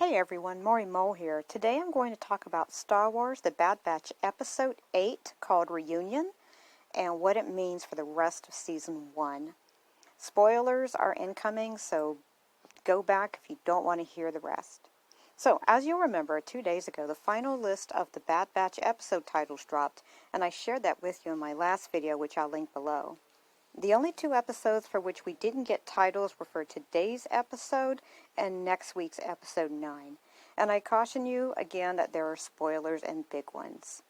Hey everyone, Maury Mole here. Today I'm going to talk about Star Wars The Bad Batch Episode 8 called Reunion and what it means for the rest of Season 1. Spoilers are incoming, so go back if you don't want to hear the rest. So, as you'll remember, 2 days ago the final list of the Bad Batch episode titles dropped, and I shared that with you in my last video, which I'll link below. The only 2 episodes for which we didn't get titles were for today's episode and next week's episode 9. And I caution you again that there are spoilers and big ones.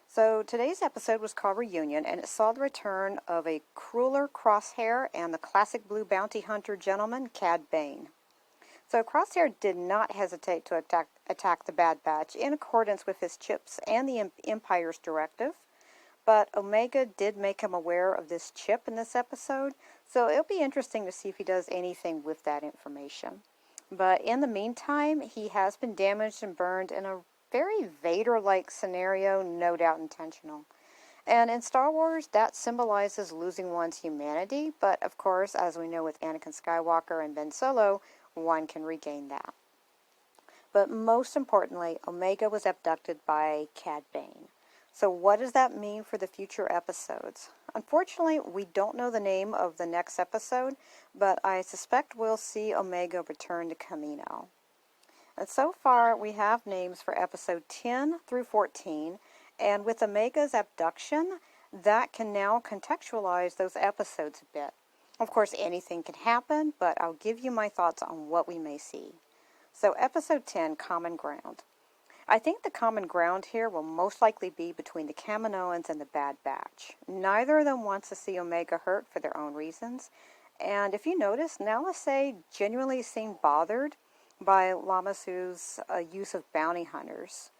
So today's episode was called Reunion, and it saw the return of a crueler Crosshair and the classic blue bounty hunter gentleman, Cad Bane. So Crosshair did not hesitate to attack the Bad Batch in accordance with his chips and the Empire's directive. But Omega did make him aware of this chip in this episode, so it'll be interesting to see if he does anything with that information. But in the meantime, he has been damaged and burned in a very Vader-like scenario, no doubt intentional. And in Star Wars, that symbolizes losing one's humanity, but of course, as we know with Anakin Skywalker and Ben Solo, one can regain that. But most importantly, Omega was abducted by Cad Bane. So what does that mean for the future episodes? Unfortunately, we don't know the name of the next episode, but I suspect we'll see Omega return to Kamino. And so far, we have names for episode 10 through 14, and with Omega's abduction, that can now contextualize those episodes a bit. Of course, anything can happen, but I'll give you my thoughts on what we may see. So episode 10, Common Ground. I think the common ground here will most likely be between the Kaminoans and the Bad Batch. Neither of them wants to see Omega hurt for their own reasons. And if you notice, Nala Se genuinely seemed bothered by Lama Su's use of bounty hunters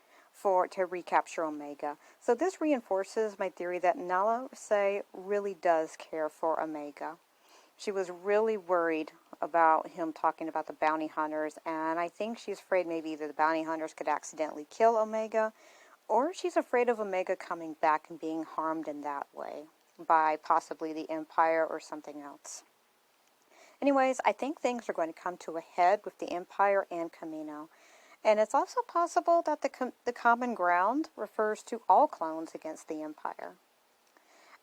to recapture Omega. So this reinforces my theory that Nala Se really does care for Omega. She was really worried about him talking about the bounty hunters, and I think she's afraid maybe either the bounty hunters could accidentally kill Omega, or she's afraid of Omega coming back and being harmed in that way by possibly the Empire or something else. Anyways, I think things are going to come to a head with the Empire and Kamino, and it's also possible that the common ground refers to all clones against the Empire.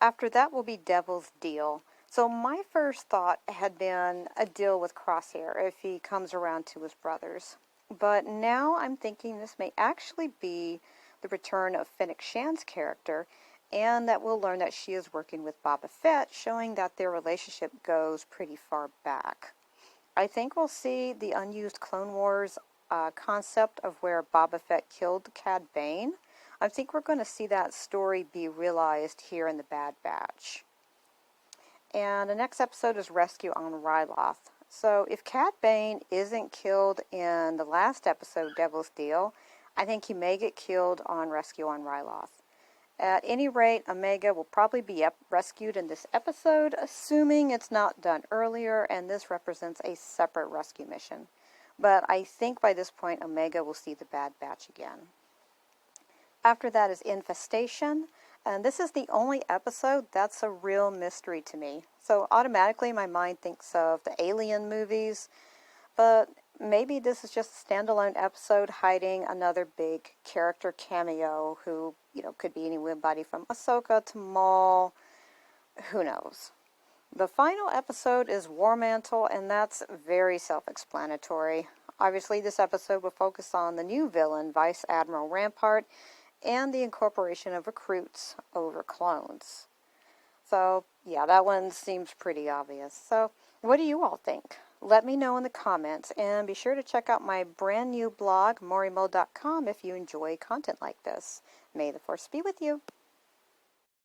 After that will be Devil's Deal. So my first thought had been a deal with Crosshair if he comes around to his brothers. But now I'm thinking this may actually be the return of Fennec Shan's character, and that we'll learn that she is working with Boba Fett, showing that their relationship goes pretty far back. I think we'll see the unused Clone Wars concept of where Boba Fett killed Cad Bane. I think we're going to see that story be realized here in the Bad Batch. And the next episode is Rescue on Ryloth. So if Cad Bane isn't killed in the last episode, Devil's Deal, I think he may get killed on Rescue on Ryloth. At any rate, Omega will probably be rescued in this episode, assuming it's not done earlier, and this represents a separate rescue mission. But I think by this point, Omega will see the Bad Batch again. After that is Infestation. And this is the only episode that's a real mystery to me. So automatically my mind thinks of the Alien movies, but maybe this is just a standalone episode hiding another big character cameo who, could be anybody from Ahsoka to Maul, who knows. The final episode is War Mantle, and that's very self-explanatory. Obviously this episode will focus on the new villain, Vice Admiral Rampart, and the incorporation of recruits over clones. So, yeah, that one seems pretty obvious. So, what do you all think? Let me know in the comments, and be sure to check out my brand new blog, MauryMo.com, if you enjoy content like this. May the Force be with you.